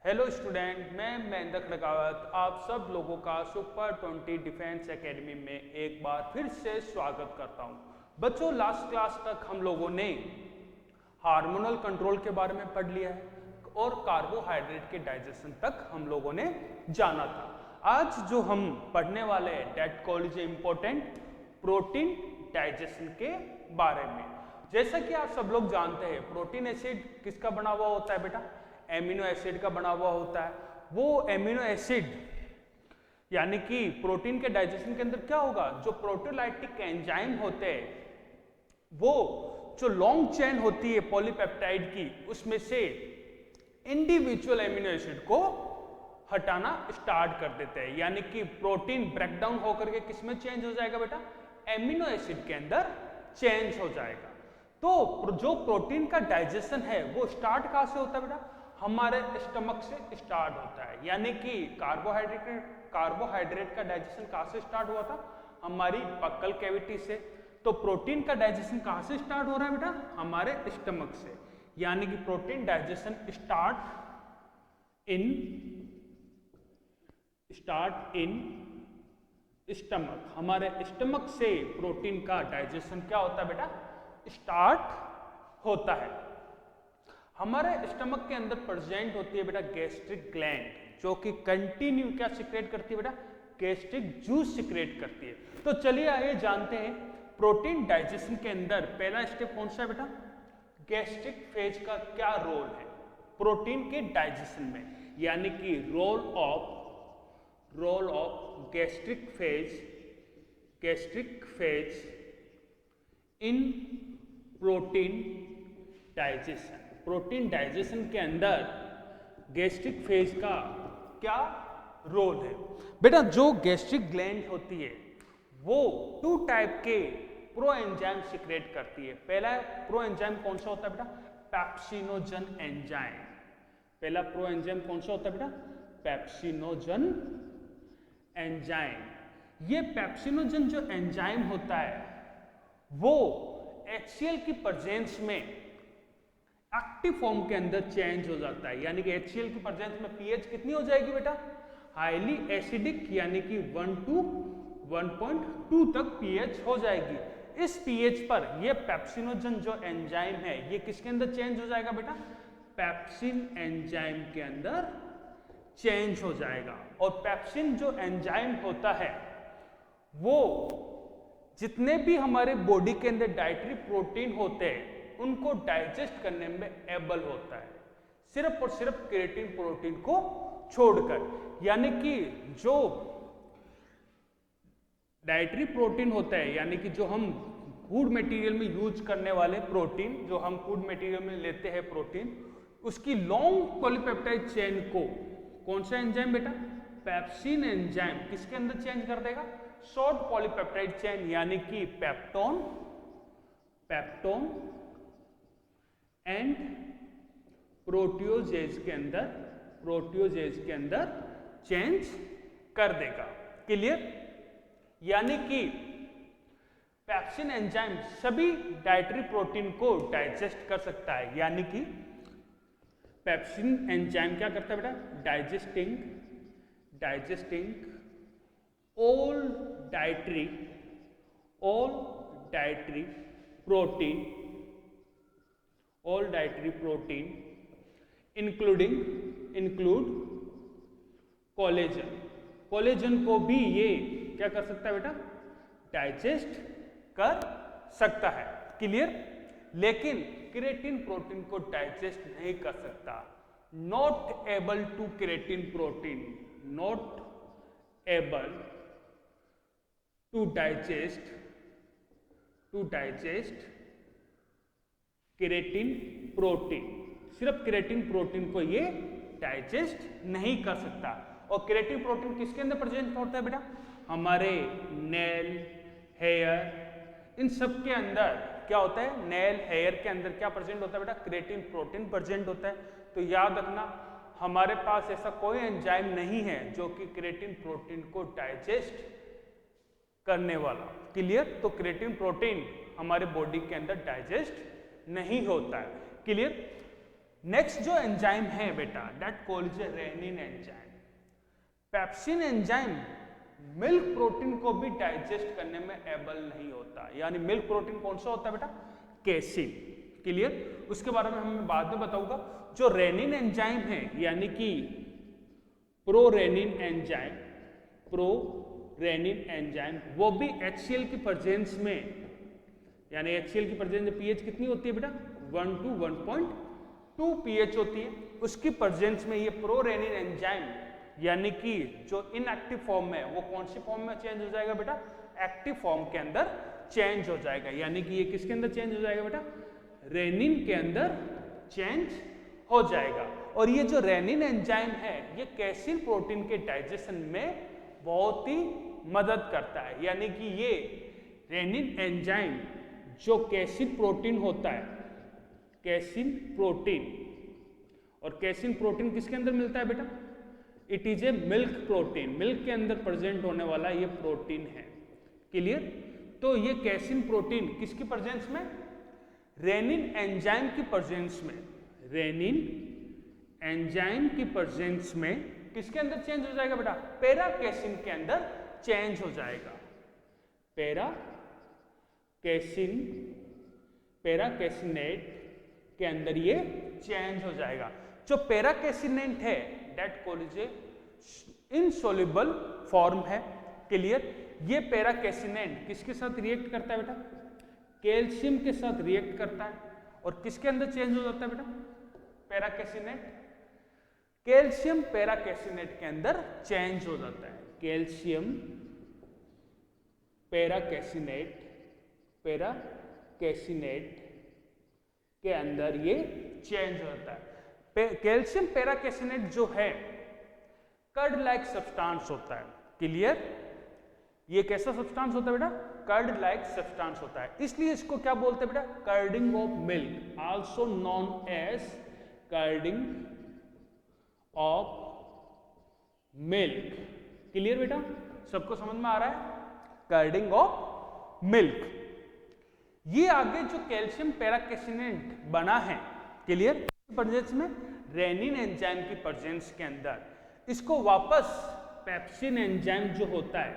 Hello student, मैं महेंद्र खड़गावत आप सब लोगों का सुपर 20 डिफेंस एकेडमी में एक बार फिर से स्वागत करता हूं। बच्चों, लास्ट क्लास तक हम लोगों ने हार्मोनल कंट्रोल के बारे में पढ़ लिया है और कार्बोहाइड्रेट के डाइजेशन तक हम लोगों ने जाना था। आज जो हम पढ़ने वाले हैं डेट कॉलेज इंपॉर्टेंट प्रोटीन डाइजेशन के बारे में। जैसा कि आप सब लोग जानते हैं, प्रोटीन एसिड किसका बना हुआ होता है बेटा? एमिनो एसिड का बना हुआ होता है। वो एमिनो एसिड यानी कि प्रोटीन के डाइजेशन के अंदर क्या होगा, जो प्रोटीओलाइटिक एंजाइम होते हैं वो जो लॉन्ग चेन होती है पॉलीपेप्टाइड की, उसमें से इंडिविजुअल एमिनो एसिड को हटाना स्टार्ट कर देते हैं। यानी कि प्रोटीन ब्रेकडाउन होकर के किस में चेंज हो जाएगा बेटा? एमिनो एसिड के अंदर चेंज हो जाएगा। तो जो प्रोटीन का डाइजेशन है वो स्टार्ट कहां से होता है बेटा? हमारे स्टमक से स्टार्ट होता है। यानी कि कार्बोहाइड्रेट का डाइजेशन कहां से स्टार्ट हुआ था? हमारी बक्कल कैविटी से। तो प्रोटीन का डाइजेशन कहां से स्टार्ट हो रहा है बेटा? हमारे स्टमक से। यानी कि protein digestion start in stomach. हमारे स्टमक से प्रोटीन का डाइजेशन क्या होता है बेटा? स्टार्ट होता है। हमारे स्टमक के अंदर प्रेजेंट होती है बेटा गैस्ट्रिक ग्लैंड, जो कि कंटिन्यू क्या सिक्रेट करती है बेटा? गैस्ट्रिक जूस सिक्रेट करती है। तो चलिए आइए जानते हैं प्रोटीन डाइजेशन के अंदर पहला स्टेप कौन सा है बेटा? गैस्ट्रिक फेज का क्या रोल है प्रोटीन के डाइजेशन में? यानी कि role of gastric phase in protein digestion. Protein digestion के अंदर गैस्ट्रिक फेज का क्या रोल है बेटा? जो गैस्ट्रिक ग्लैंड होती है वो टू टाइप के प्रो एंजाइम सिक्रेट करती है। पहला प्रो एंजाइम कौन सा होता है बेटा? Pepsinogen enzyme. पहला प्रो एंजाइम कौन सा होता है बेटा? Pepsinogen enzyme. ये पेप्सिनोजन जो एंजाइम होता है वो HCl की प्रेजेंस में एक्टिव फॉर्म के अंदर चेंज हो जाता है। यानी कि HCl की प्रेजेंस में pH कितनी हो जाएगी बेटा? हाईली एसिडिक, यानी कि 1 to 1.2 तक pH हो जाएगी। इस pH पर ये पेप्सिनोजन जो एंजाइम है ये किसके अंदर चेंज हो जाएगा बेटा? पेप्सिन एंजाइम के अंदर चेंज हो जाएगा। और पेप्सिन जो एंजाइम होता है वो जितने भी हमारे बॉडी के अंदर डाइटरी प्रोटीन होते हैं उनको डाइजेस्ट करने में एबल होता है, सिर्फ और सिर्फ केराटिन प्रोटीन को छोड़कर। यानी कि जो डाइटरी प्रोटीन होता है, यानी कि जो हम फूड मटेरियल में यूज करने वाले प्रोटीन, जो हम फूड मटेरियल में लेते हैं प्रोटीन, उसकी लॉन्ग पॉलीपेप्टाइड चेन को कौन सा एंजाइम बेटा? पेप्सिन एंजाइम किसके अंदर चेंज कर देगा? शॉर्ट पॉलीपेप्टाइड चेन, यानी कि पेप्टोन एंड प्रोटियोजेज के अंदर चेंज कर देगा। क्लियर? यानी कि पेप्सिन एंजाइम सभी डाइटरी प्रोटीन को डाइजेस्ट कर सकता है। यानी कि पेप्सिन एंजाइम क्या करता है बेटा? Digesting all dietary protein include collagen को भी ये क्या कर सकता है बेटा? डाइजेस्ट कर सकता है। क्लियर? लेकिन केराटिन प्रोटीन को डाइजेस्ट नहीं कर सकता। Not able to digest keratin protein. सिर्फ केराटिन प्रोटीन को ये डाइजेस्ट नहीं कर सकता। और केराटिन प्रोटीन किसके अंदर प्रेजेंट होता है बेटा? हमारे नेल, हेयर, इन सब के अंदर क्या होता है? नेल, हेयर के अंदर क्या प्रेजेंट होता है बेटा? केराटिन प्रोटीन प्रेजेंट होता है। तो याद रखना, हमारे पास ऐसा कोई एंजाइम नहीं है जो कि केराटिन प्रोटीन को डाइजेस्ट करने वाला। क्लियर? तो केराटिन प्रोटीन हमारे बॉडी के अंदर डाइजेस्ट नहीं होता है। क्लियर? नेक्स्ट जो एंजाइम है बेटा that called rennin enzyme. Pepsin enzyme milk protein को भी डाइजेस्ट करने में एबल नहीं होता, यानी मिल्क प्रोटीन कौन सा होता है बेटा? केसिन। क्लियर? उसके बारे में हम बाद में बताऊंगा। जो रेनिन एंजाइम है यानी कि प्रोरेनिन एंजाइम वो भी HCl की प्रेजेंस में, यानी HCl की प्रेजेंस में पीएच कितनी होती है बेटा? 1 to 1.2 पीएच होती है। उसकी प्रेजेंस में ये प्रोरेनिन एंजाइम यानी कि जो इनएक्टिव फॉर्म में वो कौन सी फॉर्म में चेंज हो जाएगा बेटा? एक्टिव फॉर्म के अंदर चेंज हो जाएगा। यानी कि ये किसके अंदर चेंज हो जाएगा बेटा? रेनिन के अंदर चेंज हो जाएगा। और ये जो रेनिन एंजाइम है ये कैसिन प्रोटीन के डाइजेशन में बहुत ही मदद करता है। यानी कि ये रेनिन एंजाइम जो कैसिन प्रोटीन होता है, कैसिन प्रोटीन, और कैसिन प्रोटीन किसके अंदर मिलता है बेटा? It is a milk protein, milk के अंदर प्रेजेंट होने वाला ये प्रोटीन है। क्लियर? तो ये कैसिन प्रोटीन किसकी प्रेजेंस में? रेनिन एंजाइम की प्रेजेंस में, रेनिन एंजाइम की प्रेजेंस में किसके अंदर चेंज हो जाएगा बेटा? पैरा कैसिन के अंदर चेंज हो जाएगा। पैरा कैसिनेट के अंदर ये चेंज हो जाएगा। जो पैरा कैसिनेट है दैट कॉल्ड इनसोल्युबल फॉर्म है। क्लियर? ये पैरा कैसिनेट किसके साथ रिएक्ट करता है बेटा? कैल्शियम के साथ रिएक्ट करता है। और किसके अंदर चेंज हो जाता है बेटा? पैरा कैसिनेट, कैल्शियम पैरा कैसिनेट के अंदर चेंज हो जाता है। कैल्शियम पैरा कैसिनेट के अंदर ये चेंज होता है। कैल्शियम पैरा कैसिनेट जो है कर्ड लाइक सब्सटेंस होता है। क्लियर? ये कैसा सब्सटेंस होता है बेटा? कर्ड लाइक सब्सटेंस होता है। इसलिए इसको क्या बोलते हैं बेटा? Curdling of milk, also known as curdling of milk. Clear बेटा? सबको समझ में आ रहा है? Curdling of milk. ये आगे जो कैल्शियम पैरा कैसिनेट बना है, क्लियर, प्रेजेंस में रेनिन एंजाइम की प्रेजेंस के अंदर इसको वापस पेप्सिन एंजाइम जो होता है,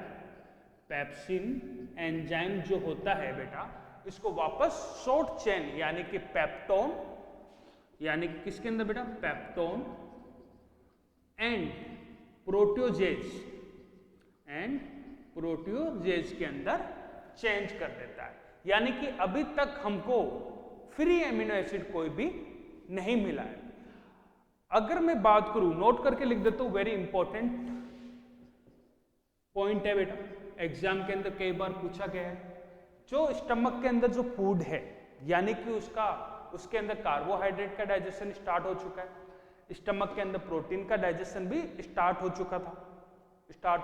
पेप्सिन एंजाइम जो होता है बेटा, इसको वापस शॉर्ट चेन यानी कि पेप्टोन, यानी कि किसके अंदर बेटा? पेप्टोन एंड प्रोटियोजेज के अंदर चेंज कर देता है। यानी कि अभी तक हमको फ्री एमिनो एसिड कोई भी नहीं मिला है। अगर मैं बात करूं, नोट करके लिख देता हूं, वेरी इंपॉर्टेंट पॉइंट है बेटा, एग्जाम के अंदर कई बार पूछा गया है। जो स्टमक के अंदर जो फूड है यानी कि उसके अंदर कार्बोहाइड्रेट का डाइजेशन स्टार्ट हो चुका है, स्टमक के अंदर प्रोटीन का डाइजेशन भी स्टार्ट हो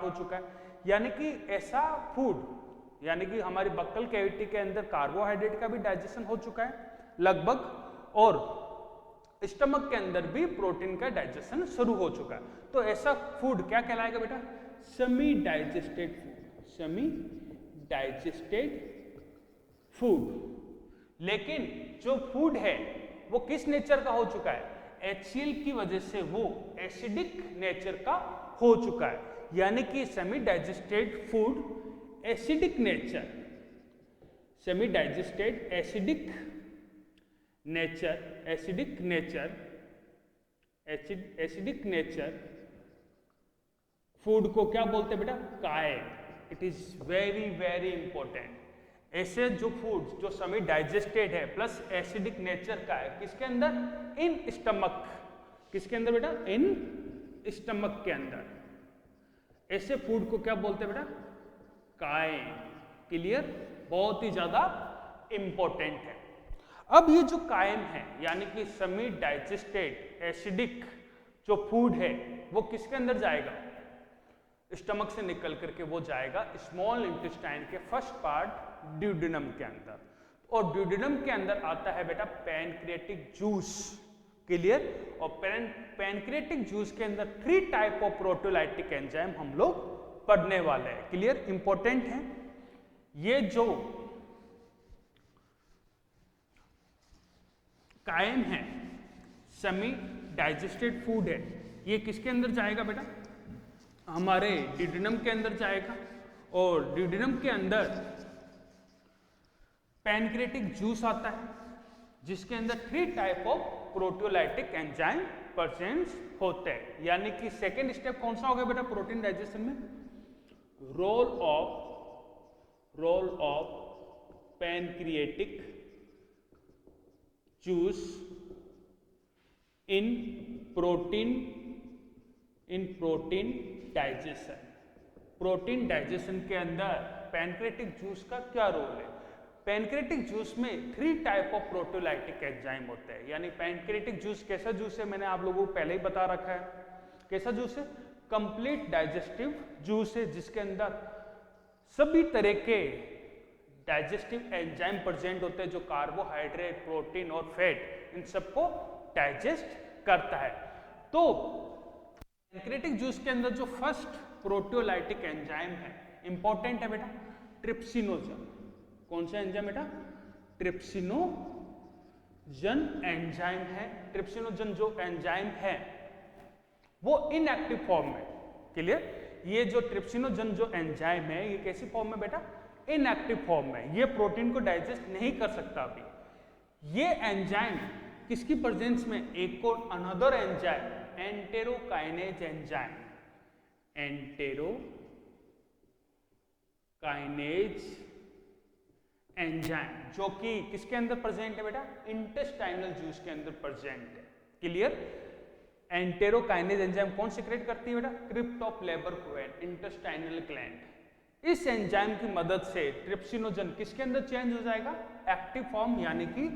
चुका है। यानी कि ऐसा फूड, यानी कि हमारी बक्कल कैविटी के अंदर कार्बोहाइड्रेट का भी डाइजेशन हो चुका है लगभग, और स्टमक के अंदर भी प्रोटीन का डाइजेशन शुरू हो चुका है। तो ऐसा फूड क्या कहलाएगा बेटा? Semi digested food, semi digested food. लेकिन जो फूड है वो किस नेचर का हो चुका है? HCl की वजह से वो एसिडिक नेचर का हो चुका है। यानी कि semi digested food acidic nature, semi digested acidic nature food को क्या बोलते हैं बेटा? कायम। It is very very important. ऐसे जो फूड जो सेमी डाइजेस्टेड है प्लस एसिडिक नेचर का है, किसके अंदर? In stomach. किसके अंदर बेटा? इन स्टमक के अंदर। ऐसे फूड को क्या बोलते हैं बेटा? कायम। क्लियर? बहुत ही ज्यादा इंपॉर्टेंट है। अब ये जो कायम है यानी कि सेमी डाइजेस्टेड एसिडिक जो फूड है वो किसके अंदर जाएगा? स्टमक से निकल करके वो जाएगा स्मॉल इंटेस्टाइन के फर्स्ट पार्ट ड्यूडेनम के अंदर, और ड्यूडेनम के अंदर आता है बेटा पैनक्रियाटिक जूस। क्लियर? और पैनक्रियाटिक जूस के अंदर 3 टाइप ऑफ प्रोटीओलाइटिक एंजाइम हम लोग पढ़ने वाले हैं। क्लियर? इंपॉर्टेंट है। ये जो कायम है सेमी डाइजेस्टेड फूड है, ये किसके अंदर जाएगा बेटा? हमारे डिड्यूनम के अंदर जाएगा, और डिड्यूनम के अंदर पैनक्रेटिक जूस आता है जिसके अंदर 3 type of proteolytic enzyme present होते हैं। यानी कि सेकेंड स्टेप कौन सा हो गया बेटा प्रोटीन डाइजेशन में? Role of pancreatic juice in protein digestion. Protein digestion के अंदर पैनक्रेटिक जूस का क्या रोल है? पैनक्रेटिक जूस में 3 टाइप ऑफ प्रोटियोलाइटिक एंजाइम होते हैं। यानी पैनक्रेटिक जूस कैसा जूस है, मैंने आप लोगों को पहले ही बता रखा है। कैसा जूस है? कंप्लीट डाइजेस्टिव जूस है, जिसके अंदर सभी तरह के डाइजेस्टिव एंजाइम प्रेजेंट होते हैं जो कार्बोहाइड्रेट, प्रोटीन और फैट इन सबको डाइजेस्ट करता है। तो पैनक्रेटिक जूस के अंदर जो फर्स्ट प्रोटियोलाइटिक एंजाइम है, इंपॉर्टेंट है बेटा, ट्रिप्सिनोजन। कौन सा एंजाइम बेटा? ट्रिप्सिनोजन एंजाइम है। ट्रिप्सिनोजन जो एंजाइम है वो इनएक्टिव फॉर्म में, क्लियर? ये जो ट्रिप्सिनोजन जो एंजाइम है ये कैसी फॉर्म में बेटा? इनएक्टिव फॉर्म में। ये प्रोटीन को डाइजेस्ट नहीं कर सकता अभी। ये एंजाइम किसकी प्रेजेंस में? एक और another enzyme, enterokinase enzyme. Enterokinase enzyme जो कि किसके अंदर प्रेजेंट है बेटा? इंटेस्टाइनल जूस के अंदर प्रेजेंट है, क्लियर? एंटेरोकाइनेज एंजाइम कौन सीक्रेट करती है बेटा? क्रिप्टोप्लेबर फ्लूएड, इंटेस्टाइनल ग्लैंड। इस एंजाइम की मदद से ट्रिप्सिनोजन किसके अंदर चेंज हो जाएगा? एक्टिव फॉर्म यानी कि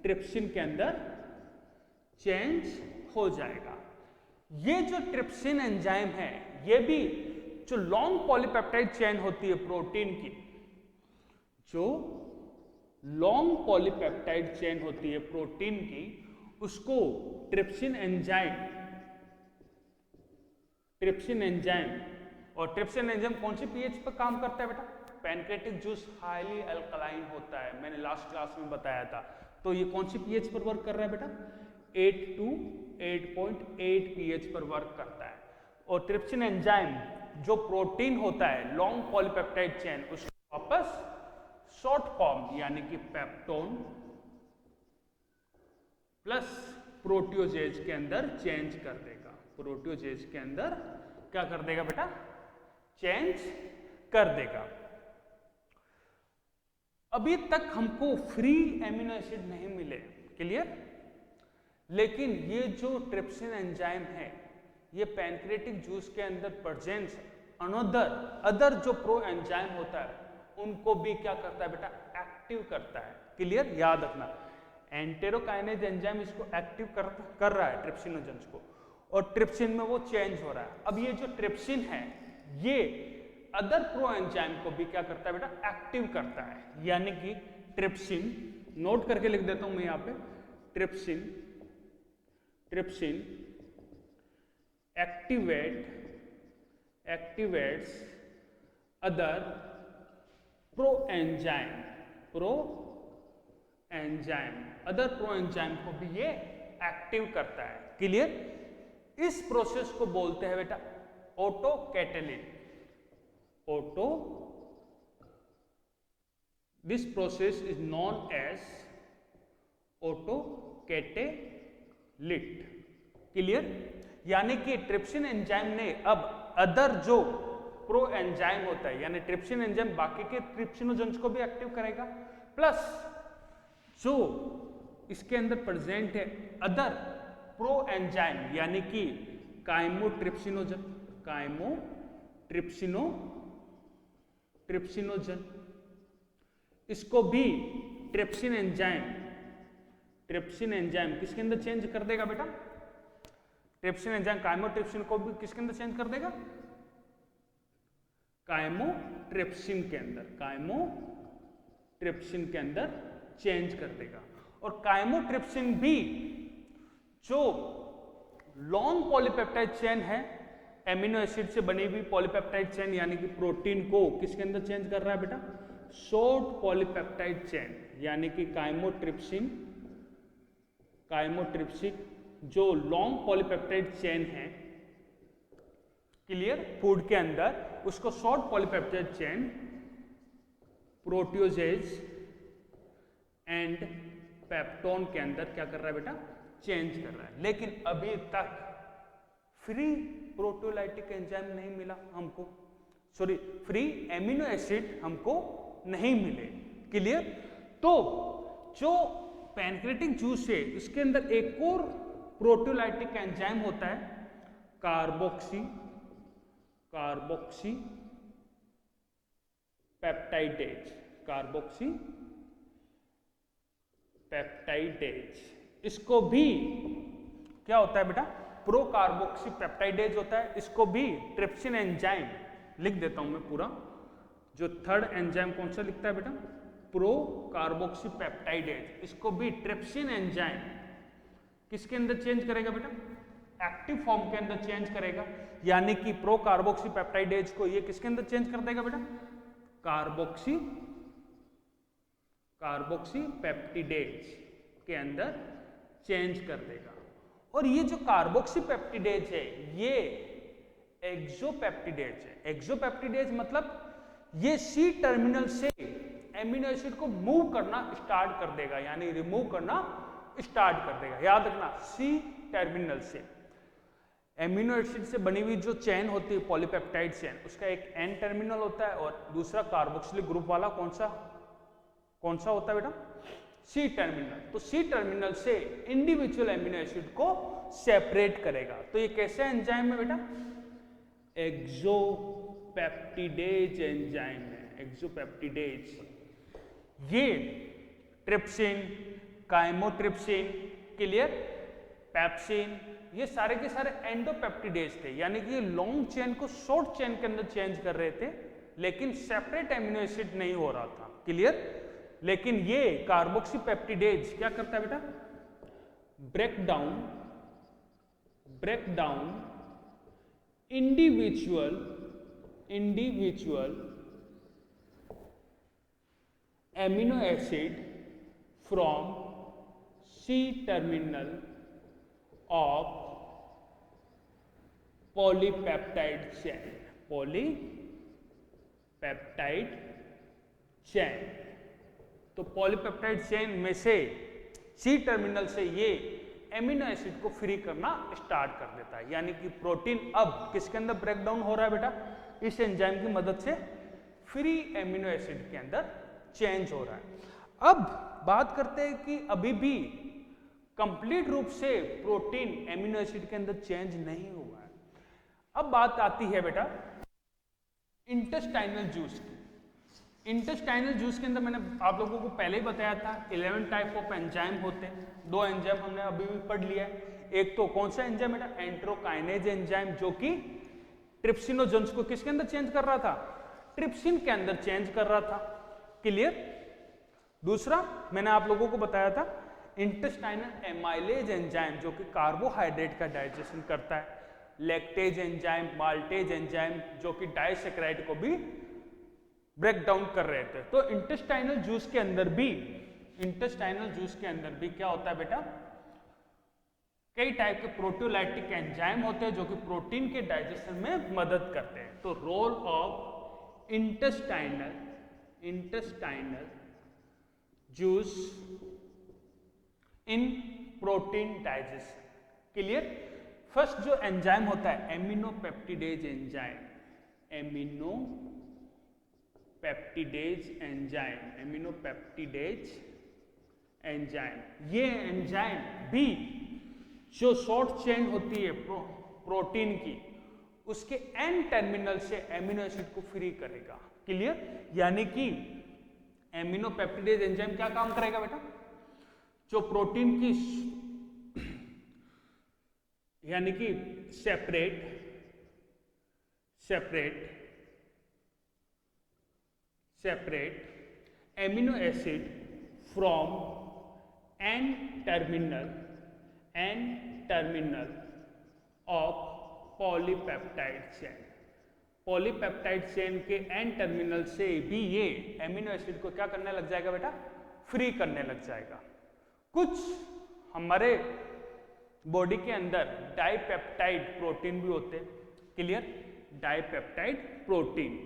ट्रिप्सिन के अंदर चेंज हो जाएगा। ये जो ट्रिप्सिन एंजाइम है ये भी जो लॉन्ग पॉलीपेप्टाइड चेन होती है प्रोटीन की, जो लॉन्ग पॉलीपेप्टाइड चेन होती है प्रोटीन की, उसको ट्रिप्सिन एंजाइम और ट्रिप्सिन एंजाइम कौन सी पीएच पर काम करता है बेटा? पैनक्रेटिक जूस हाईली अल्कलाइन होता है, मैंने लास्ट क्लास में बताया था। तो ये कौन सी पीएच पर वर्क कर रहा है बेटा? 8 to 8.8 पीएच पर वर्क करता है। और ट्रिप्सिन एंजाइम जो प्रोटीन होता है लॉन्ग पॉलीपेप्टाइड चेन, उसको वापस शॉर्ट फॉर्म यानी कि पेप्टोन प्लस प्रोटियोजेज के अंदर चेंज कर देगा। प्रोटियोजेज के अंदर क्या कर देगा बेटा? चेंज कर देगा। अभी तक हमको फ्री एमिनो एसिड नहीं मिले, क्लियर? लेकिन ये जो ट्रिप्सिन एंजाइम है ये पैनक्रेटिक जूस के अंदर प्रेजेंस अदर जो प्रो एंजाइम होता है उनको भी क्या करता है बेटा? एक्टिव करता है, क्लियर? याद रखना, एंटेरोकाइनेज एंजाइम इसको एक्टिव कर रहा है ट्रिप्सिनोजन को, और ट्रिप्सिन में वो चेंज हो रहा है। अब ये जो ट्रिप्सिन है ये अदर प्रो एंजाइम को भी क्या करता है बेटा? एक्टिव करता है। यानी कि ट्रिप्सिन, नोट करके लिख देता हूं मैं यहाँ पे, trypsin activates other pro enzyme other pro enzyme को भी ये एक्टिव करता है, क्लियर? इस प्रोसेस को बोलते हैं बेटा autocatalin. This process is known as autocatalytic, clear? यानी कि ट्रिप्सिन एंजाइम ने अब अदर जो प्रो एंजाइम होता है, यानी ट्रिप्सिन एंजाइम बाकी के ट्रिप्सिनोजन्स को भी एक्टिव करेगा, प्लस जो इसके अंदर प्रेजेंट है अदर प्रो एंजाइम यानी कि काइमोट्रिप्सिनोजन, इसको भी ट्रिप्सिन एंजाइम किसके अंदर चेंज कर देगा बेटा? ट्रिप्सिन एंजाइम काइमोट्रिप्सिन को भी किसके अंदर चेंज कर देगा? काइमोट्रिप्सिन के अंदर चेंज कर देगा। और काइमोट्रिप्सिन भी जो लॉन्ग पॉलीपेप्टाइड चेन है, एमिनो एसिड से बनी हुई पॉलीपेप्टाइड चेन यानी कि प्रोटीन को किसके अंदर चेंज कर रहा है बेटा? शॉर्ट पॉलीपेप्टाइड चेन यानी कि काइमोट्रिप्सिक जो लॉन्ग पॉलीपेप्टाइड चेन है, क्लियर, फूड के अंदर, उसको short polypeptide chain proteoses and peptone के अंदर क्या कर रहा है बेटा, चेंज कर रहा है। लेकिन अभी तक फ्री प्रोटियोलाइटिक एंजाइम नहीं मिला हमको, सॉरी फ्री एमिनो एसिड हमको नहीं मिले, क्लियर। तो जो पैनक्रियाटिक जूस है उसके अंदर एक और प्रोटियोलाइटिक एंजाइम होता है, कार्बोक्सी पेप्टाइडेज, कार्बोक्सी पेप्टाइडेज। इसको भी क्या होता है बेटा, प्रो कार्बोक्सी पेप्टाइडेज होता है। इसको भी ट्रिप्सिन एंजाइम, लिख देता हूं मैं पूरा, जो थर्ड एंजाइम कौन सा लिखता है बेटा, प्रो कार्बोक्सी पेप्टाइडेज। इसको भी ट्रिप्सिन एंजाइम किसके अंदर चेंज करेगा बेटा, एक्टिव फॉर्म के अंदर चेंज करेगा। यानी कि प्रो कार्बोक्सी पेप्टाइडेज को ये किसके अंदर चेंज कर देगा बेटा, कार्बोक्सी पेप्टिडेज के अंदर चेंज कर देगा। और ये जो कार्बोक्सी पेप्टिडेज है ये एक्सोपेप्टिडेज है। एक्सोपेप्टिडेज मतलब ये सी टर्मिनल से एमिनो एसिड को मूव करना स्टार्ट कर देगा, यानी रिमूव करना स्टार्ट कर देगा। याद रखना, सी टर्मिनल से एमिनो एसिड से बनी हुई जो चेन होती है पॉलीपेप्टाइड चेन, उसका एक एन टर्मिनल होता है और दूसरा कार्बोक्सिलिक ग्रुप वाला कौन सा होता है बेटा, सी टर्मिनल। तो सी टर्मिनल से इंडिविजुअल एमिनो एसिड को सेपरेट करेगा। तो ये कैसे एंजाइम है बेटा, एक्सोपेप्टिडेज एंजाइम है, एक्सोपेप्टिडेज। ये ट्रिप्सिन, काइमोट्रिप्सिन, क्लियर, पेप्सिन, ये सारे के सारे एंडोपेप्टिडेज थे, यानी कि ये लॉन्ग चेन को शॉर्ट चेन के अंदर चेंज कर रहे थे, लेकिन सेपरेट एमिनो एसिड नहीं हो रहा था, क्लियर। लेकिन ये कार्बोक्सी पेप्टिडेज क्या करता है बेटा, break down individual amino acid from C terminal of polypeptide chain. तो पॉलीपेप्टाइड चेन में से सी टर्मिनल से ये एमिनो एसिड को फ्री करना स्टार्ट कर देता है, यानी कि प्रोटीन अब किसके अंदर ब्रेक डाउन हो रहा है बेटा, इस एंजाइम की मदद से फ्री एमिनो एसिड के अंदर चेंज हो रहा है। अब बात करते हैं कि अभी भी कंप्लीट रूप से प्रोटीन एमिनो एसिड के अंदर चेंज नहीं हुआ है। अब बात आती है बेटा इंटेस्टाइनल जूस की। इंटेस्टाइनल जूस के अंदर मैंने आप लोगों को पहले ही बताया था 11 टाइप ऑफ एंजाइम होते हैं। 2 एंजाइम हमने अभी भी पढ़ लिया है। एक तो कौन सा एंजाइम बेटा, एंट्रोकाइनेज एंजाइम, जो कि ट्रिप्सिनोजेंस को किसके अंदर चेंज कर रहा था, ट्रिप्सिन के अंदर चेंज कर रहा था, क्लियर। दूसरा मैंने आप लोगों को बताया था इंटेस्टाइनल एमाइलेज एंजाइम, जो कि कार्बोहाइड्रेट का डाइजेशन करता है। लैक्टेज एंजाइम, माल्टेज एंजाइम, जो कि डाइसैकेराइड को भी ब्रेक डाउन कर रहे थे। तो इंटेस्टाइनल जूस के अंदर भी क्या होता है बेटा, कई टाइप के प्रोटियोलाइटिक एंजाइम होते हैं जो कि प्रोटीन के डाइजेशन में मदद करते हैं। तो role of intestinal juice in protein digestion, clear. First जो एंजाइम होता है एमिनोपेप्टिडेज एंजाइम, एमिनोपेप्टिडेज एंजाइम। ये एंजाइम भी जो शॉर्ट चेन होती है प्रोटीन की, उसके एन टर्मिनल से एमिनो एसिड को फ्री करेगा, क्लियर। यानी कि एमिनोपेप्टिडेज एंजाइम क्या काम करेगा बेटा, जो प्रोटीन की यानी कि separate amino acid from N terminal of polypeptide chain. Polypeptide chain के एन टर्मिनल से भी ये एमिनो एसिड को क्या करने लग जाएगा बेटा, फ्री करने लग जाएगा। कुछ हमारे बॉडी के अंदर डाइपेप्टाइड प्रोटीन भी होते हैं, क्लियर, डाइपेप्टाइड प्रोटीन,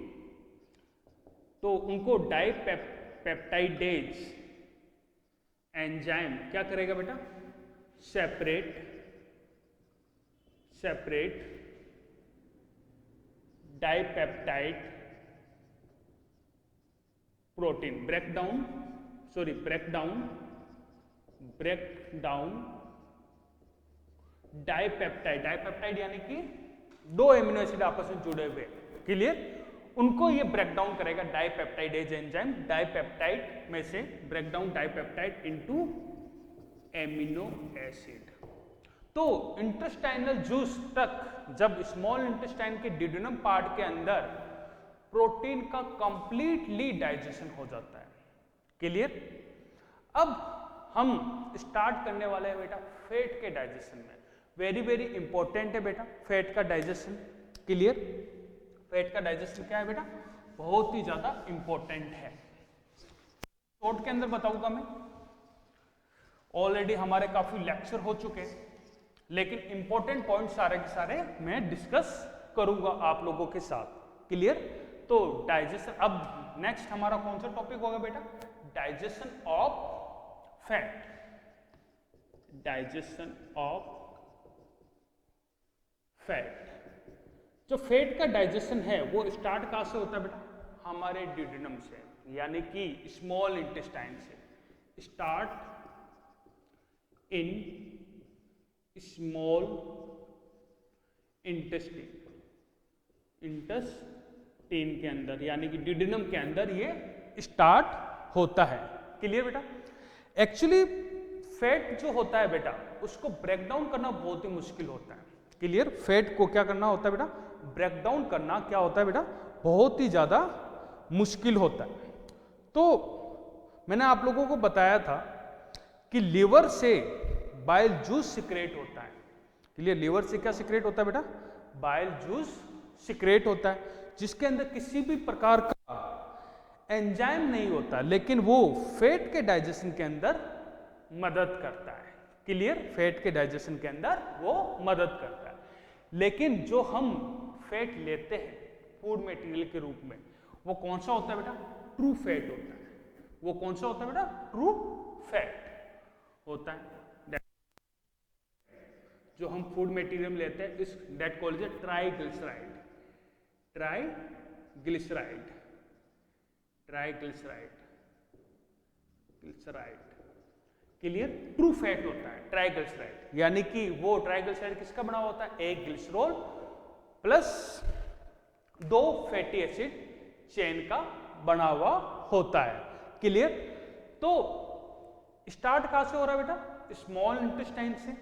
तो उनको डाइपेप्टाइडेज एंजाइम क्या करेगा बेटा, separate dipeptide protein, break down dipeptide यानी कि दो एमिनो एसिड आपस में जुड़े हुए, क्लियर, उनको ये ब्रेक डाउन करेगा डाइपेप्टाइडेज एंजाइम, डाइपेप्टाइड में से break down dipeptide into amino acid. तो इंटेस्टाइनल जूस तक जब स्मॉल इंटेस्टाइन के ड्यूडेनम पार्ट के अंदर प्रोटीन का कंप्लीटली डाइजेशन हो जाता है, क्लियर। अब हम स्टार्ट करने वाले हैं बेटा फैट के डाइजेशन में, वेरी वेरी इंपॉर्टेंट है बेटा फैट का डाइजेशन, क्लियर। फैट का डाइजेशन क्या है बेटा, बहुत ही ज्यादा इंपॉर्टेंट है। शॉर्ट के अंदर बताऊंगा मैं, ऑलरेडी हमारे काफी लेक्चर हो चुके हैं, लेकिन इंपॉर्टेंट पॉइंट सारे के सारे मैं डिस्कस करूंगा आप लोगों के साथ, क्लियर। तो डाइजेशन, अब नेक्स्ट हमारा कौन सा टॉपिक होगा बेटा, digestion of fat, digestion of fat. जो फैट का डाइजेशन है वो स्टार्ट कहां से होता है बेटा, हमारे ड्यूडेनम से, यानी कि स्मॉल इंटेस्टाइन से। स्टार्ट इन स्मॉल इंटेस्टाइन के अंदर, यानी कि ड्यूडेनम के अंदर ये स्टार्ट होता है, क्लियर बेटा। एक्चुअली फैट जो होता है बेटा उसको ब्रेक डाउन करना बहुत ही मुश्किल होता है, क्लियर। फैट को क्या करना होता है बेटा, ब्रेक डाउन करना क्या होता है बेटा, बहुत ही ज्यादा मुश्किल होता है। तो मैंने आप लोगों को बताया था कि लीवर से बाइल जूस सिक्रेट होता है, क्लियर। लीवर से क्या सिक्रेट होता है बेटा, बाइल जूस सिक्रेट होता है, जिसके अंदर किसी भी प्रकार का एंजाइम नहीं होता, लेकिन वो फैट के डाइजेशन के अंदर मदद करता है, क्लियर। फैट के डाइजेशन के अंदर वो मदद करता है। लेकिन जो हम फैट लेते हैं फूड मटेरियल के रूप में, वो कौन सा होता है बेटा, ट्रू फैट होता है। वो कौन सा होता है बेटा, ट्रू फैट होता है। जो हम फूड मटेरियल लेते हैं इस that called is triglyceride, clear. True fat होता है ट्राइग्लिसराइड, यानी कि वो ट्राइग्लिसराइड किसका बना होता है, एक ग्लिसरॉल प्लस दो फैटी एसिड चेन का बना हुआ होता है, क्लियर। तो स्टार्ट कहां से हो रहा है बेटा, स्मॉल इंटेस्टाइन से।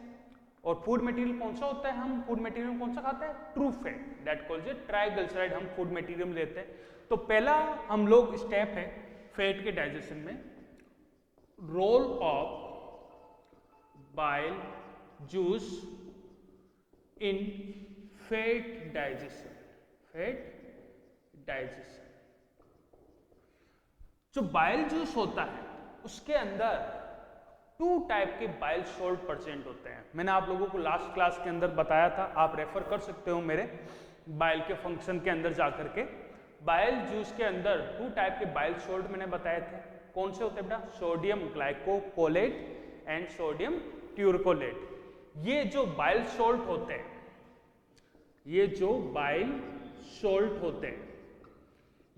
और फूड मटेरियल कौन सा होता है, हम फूड मटेरियल कौन सा खाते हैं, true fat, that called is triglyceride हम फूड मटेरियल लेते हैं। तो पहला हम लोग स्टेप है फैट के डाइजेशन में, role of bile juice in fat digestion, जो बाइल जूस होता है उसके अंदर 2 टाइप के बाइल सॉल्ट परसेंट होते हैं। मैंने आप लोगों को लास्ट क्लास के अंदर बताया था, आप रेफर कर सकते हो मेरे बाइल के फंक्शन के अंदर जाकर के। बाइल जूस के अंदर 2 टाइप के बाइल सॉल्ट मैंने बताए थे, कौन से होते हैं बेटा, सोडियम ग्लाइकोकोलेट एंड सोडियम ट्यूरकोलेट। ये जो बाइल सॉल्ट होते हैं,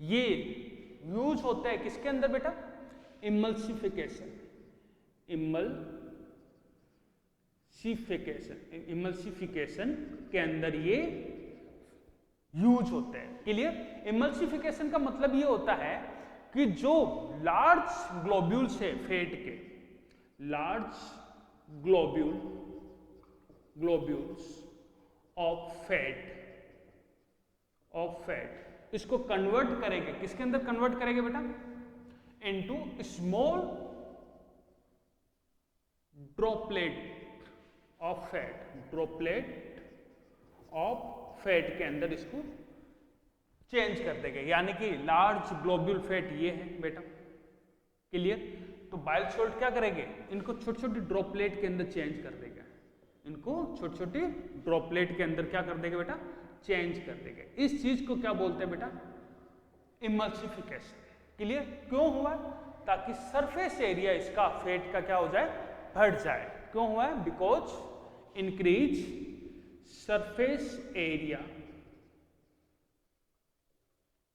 ये यूज होते हैं किसके अंदर बेटा, इमल्सिफिकेशन के अंदर ये यूज होते हैं, क्लियर। इमल्सिफिकेशन का मतलब ये होता है कि जो लार्ज ग्लोब्यूल्स है फैट के, लार्ज ग्लोब्यूल्स ऑफ फैट इसको कन्वर्ट करेंगे, किसके अंदर कन्वर्ट करेंगे बेटा, into small droplet of fat के अंदर इसको चेंज कर देंगे, यानी कि लार्ज ग्लोब्यूल फैट ये है बेटा, क्लियर। तो बाइल सॉल्ट क्या करेंगे, इनको छोटी छोटी ड्रॉपलेट के अंदर चेंज कर देगा, इनको छोटी छोटी ड्रॉपलेट के अंदर क्या कर देगा बेटा, चेंज कर देगा। इस चीज को क्या बोलते हैं बेटा, इमल्सिफिकेशन। क्लियर? क्यों हुआ? ताकि सरफेस एरिया इसका फेट का क्या हो जाए, बढ़ जाए। क्यों हुआ है? Because increase surface area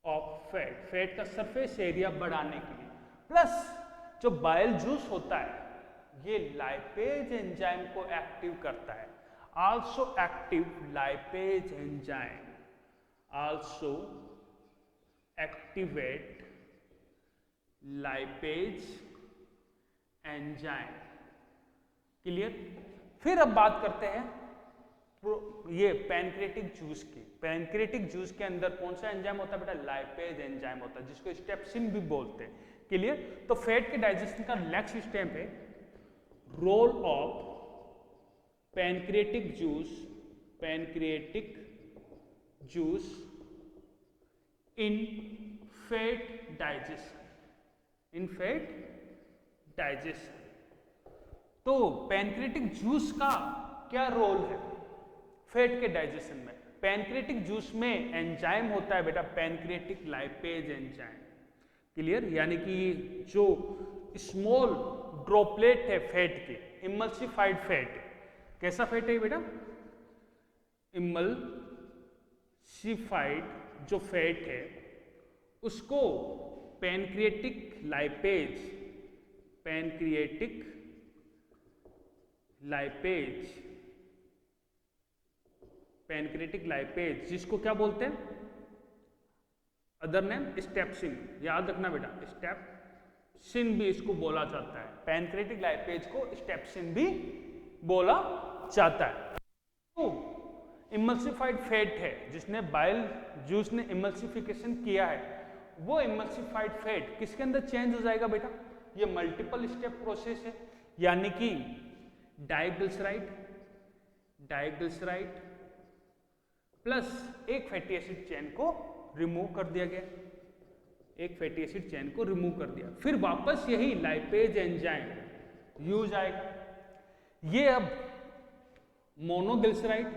of fat, fat का सरफेस एरिया बढ़ाने के लिए। प्लस जो बाइल जूस होता है ये लाइपेज एंजाइम को एक्टिव करता है। Also active lipase enzyme, also activate lipase enzyme. Clear? फिर अब बात करते हैं ये पैनक्रेटिक जूस की। पैनक्रेटिक जूस के अंदर कौन सा एंजाइम होता है बेटा, लाइपेज एंजाइम होता है, जिसको स्टेप्सिन भी बोलते हैं। क्लियर? तो फैट के डाइजेशन का नेक्स्ट स्टेप है role of pancreatic juice, pancreatic juice in fat digestion, in fat digestion. तो पैनक्रेटिक जूस का क्या रोल है फैट के डाइजेशन में? पैनक्रेटिक जूस में एंजाइम होता है बेटा पैनक्रेटिक लाइपेज एंजाइम। क्लियर? यानी कि जो स्मॉल ड्रॉपलेट है फैट के, इमल्सिफाइड फैट। कैसा फैट है बेटा? इमल्सिफाइड जो फैट है उसको pancreatic lipase, pancreatic lipase, pancreatic lipase जिसको क्या बोलते हैं, अदर नेम स्टेप्सिन। याद रखना बेटा, स्टेप्सिन भी इसको बोला जाता है। पैनक्रेटिक लाइपेज को स्टेप्सिन भी बोला जाता है। तो इमल्सिफाइड फैट है जिसने बाइल जूस ने इमल्सिफिकेशन किया है, वो इमल्सिफाइड फैट किसके अंदर चेंज हो जाएगा बेटा? ये मल्टीपल स्टेप प्रोसेस है, यानी कि डाइग्लिसराइड, डाइग्लिसराइड प्लस एक फैटी एसिड चेन को रिमूव कर दिया गया, एक फैटी एसिड चेन को रिमूव कर दिया। फिर वापस यही लाइपेज एंजाइम यूज आएगा। ये अब monoglyceride,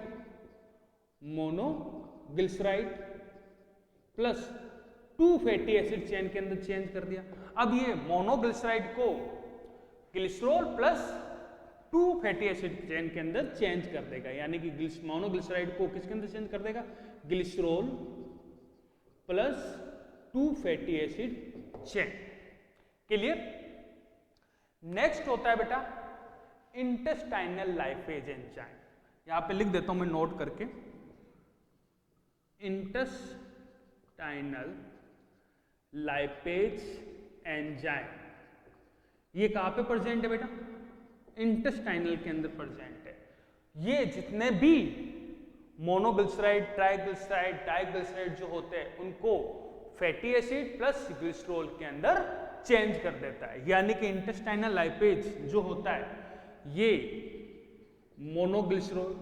monoglyceride plus 2 fatty acid chain के अंदर चेंज कर दिया। अब ये मोनोग्लिसराइड को glycerol plus 2 fatty acid chain के अंदर चेंज कर देगा, यानी कि मोनोग्लिसराइड को किसके अंदर चेंज कर देगा? Glycerol plus 2 fatty acid chain. Clear? Next होता है बेटा इंटेस्टाइनल लाइपेज एंजाइम। यहां पे लिख देता हूं मैं नोट करके, इंटेस्टाइनल लाइपेज एंजाइम। ये कहां पे प्रेजेंट है बेटा? इंटेस्टाइनल के अंदर प्रेजेंट है। ये जितने भी मोनोग्लिसराइड, ट्राइग्लिसराइड, डाइग्लिसराइड जो होते हैं उनको फैटी एसिड प्लस ग्लिसरॉल के अंदर चेंज कर देता है। यानी कि इंटेस्टाइनल लाइपेज जो होता है ये मोनोग्लिसरॉल,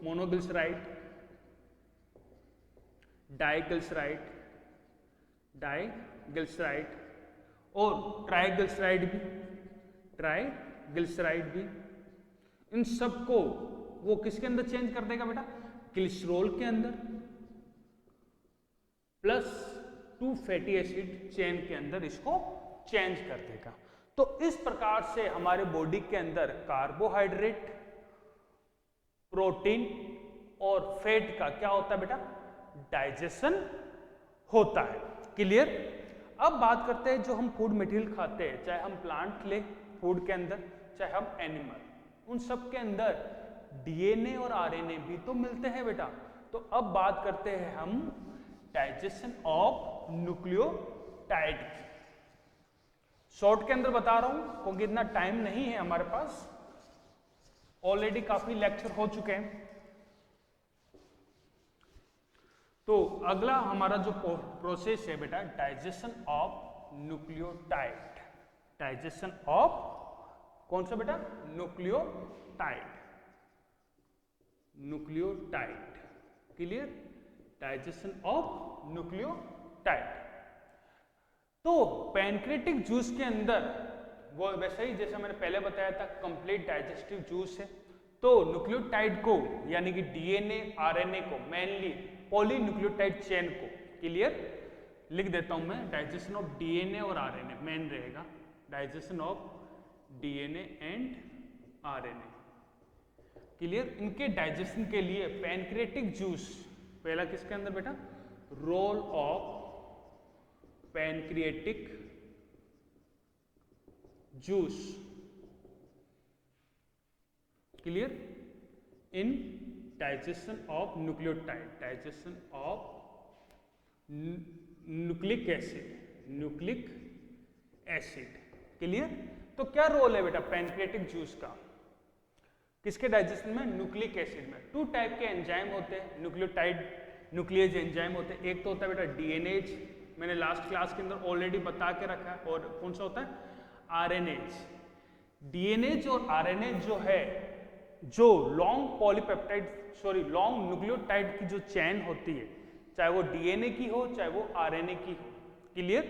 मोनोग्लिसराइड, डाइग्लिसराइड, डाइग्लिसराइड और ट्राइग्लिसराइड भी, ट्राइग्लिसराइड भी, इन सबको वो किसके अंदर चेंज कर देगा बेटा? ग्लिसरॉल के अंदर प्लस 2 फैटी एसिड चेन के अंदर इसको चेंज कर देगा। तो इस प्रकार से हमारे बॉडी के अंदर कार्बोहाइड्रेट, प्रोटीन और फैट का क्या होता है बेटा? डाइजेशन होता है। क्लियर? अब बात करते हैं जो हम फूड मटेरियल खाते हैं, चाहे हम प्लांट ले फूड के अंदर, चाहे हम एनिमल, उन सब के अंदर डीएनए और आरएनए भी तो मिलते हैं बेटा। तो अब बात करते हैं हम डाइजेशन ऑफ न्यूक्लियोटाइड। शॉर्ट के अंदर बता रहा हूं क्योंकि इतना टाइम नहीं है हमारे पास, ऑलरेडी काफी लेक्चर हो चुके हैं। तो अगला हमारा जो प्रोसेस है बेटा digestion of nucleotide. Digestion of कौन सा बेटा? Nucleotide, nucleotide. Clear? Digestion of nucleotide. तो पैनक्रेटिक जूस के अंदर वो वैसे ही जैसे मैंने पहले बताया था कंप्लीट डाइजेस्टिव जूस है, तो न्यूक्लियोटाइड को यानी कि डीएनए आरएनए को मेनली पॉलीन्यूक्लियोटाइड चेन को, क्लियर, लिख देता हूं मैं, डाइजेशन ऑफ डीएनए और आरएनए मेन रहेगा, digestion of DNA and RNA, clear. इनके डाइजेशन के लिए पैनक्रिएटिक जूस, पहला किसके अंदर बेटा, role of pancreatic juice, clear, in digestion of nucleotide, digestion of nucleic acid, clear. तो क्या रोल है बेटा पैनक्रिएटिक जूस का किसके डाइजेशन में, न्यूक्लिक एसिड में। टू टाइप के एंजाइम होते हैं न्यूक्लियोटाइड न्यूक्लियस एंजाइम होते हैं, एक तो होता है बेटा डीएनएज, मैंने लास्ट क्लास के अंदर ऑलरेडी बता के रखा है, और कौन सा होता है, आरएनएज। डीएनएज और आरएनएज जो है, जो लॉन्ग पॉलीपेप्टाइड लॉन्ग न्यूक्लियोटाइड की जो चेन होती है, चाहे वो डीएनए की हो चाहे वो आरएनए की हो, क्लियर,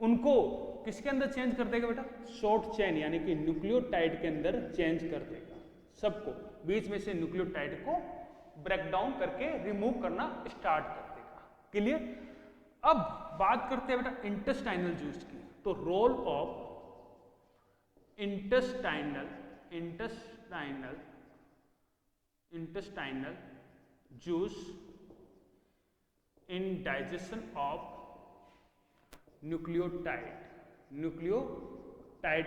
उनको किसके अंदर चेंज कर देगा बेटा, शॉर्ट चेन यानी कि न्यूक्लियोटाइड के अंदर चेंज कर देगा, सबको बीच में से न्यूक्लियोटाइड को ब्रेक डाउन करके रिमूव करना स्टार्ट कर देगा, क्लियर। अब बात करते हैं बेटा इंटेस्टाइनल जूस की। तो role of intestinal juice in digestion of nucleotide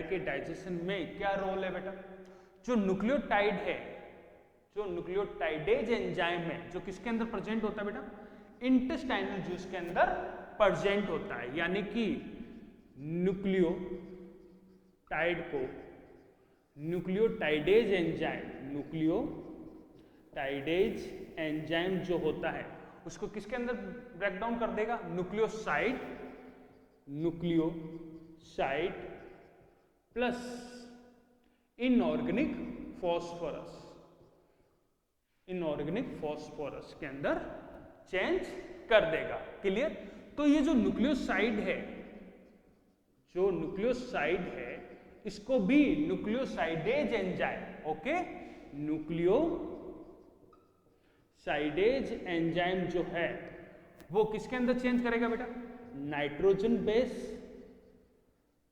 के डाइजेशन में क्या रोल है बेटा, जो न्यूक्लियोटाइड है, जो न्यूक्लियोटाइडेज एंजाइम है, जो किसके अंदर प्रेजेंट होता है बेटा, इंटेस्टाइनल जूस के अंदर प्रेजेंट होता है, यानी कि न्यूक्लियोटाइड को न्यूक्लियोटाइडेज एंजाइम जो होता है उसको किसके अंदर ब्रेक डाउन कर देगा, न्यूक्लियोसाइड प्लस इनऑर्गेनिक फॉस्फोरस के अंदर चेंज कर देगा, क्लियर। तो ये जो न्यूक्लियोसाइड है, इसको भी nucleosidase enzyme, okay, nucleosidase enzyme जो है वो किसके अंदर चेंज करेगा बेटा, नाइट्रोजन बेस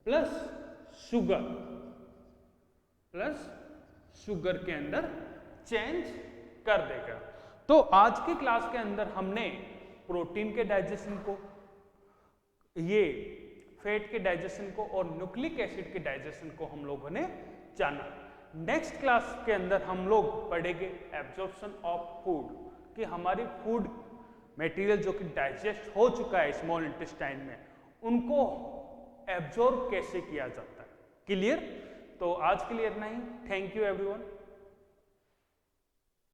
प्लस शुगर के अंदर चेंज कर देगा। तो आज की क्लास के अंदर हमने प्रोटीन के डाइजेशन को, ये फैट के डाइजेशन को और न्यूक्लिक एसिड के डाइजेशन को हम लोगों ने जाना। नेक्स्ट क्लास के अंदर हम लोग पढ़ेंगे एब्जॉर्प्शन ऑफ फूड, कि हमारी फूड मटेरियल जो कि डाइजेस्ट हो चुका है स्मॉल इंटेस्टाइन में, उनको एब्जॉर्ब कैसे किया जाता है, क्लियर। तो आज के लिए इतना ही, थैंक यू एवरीवन।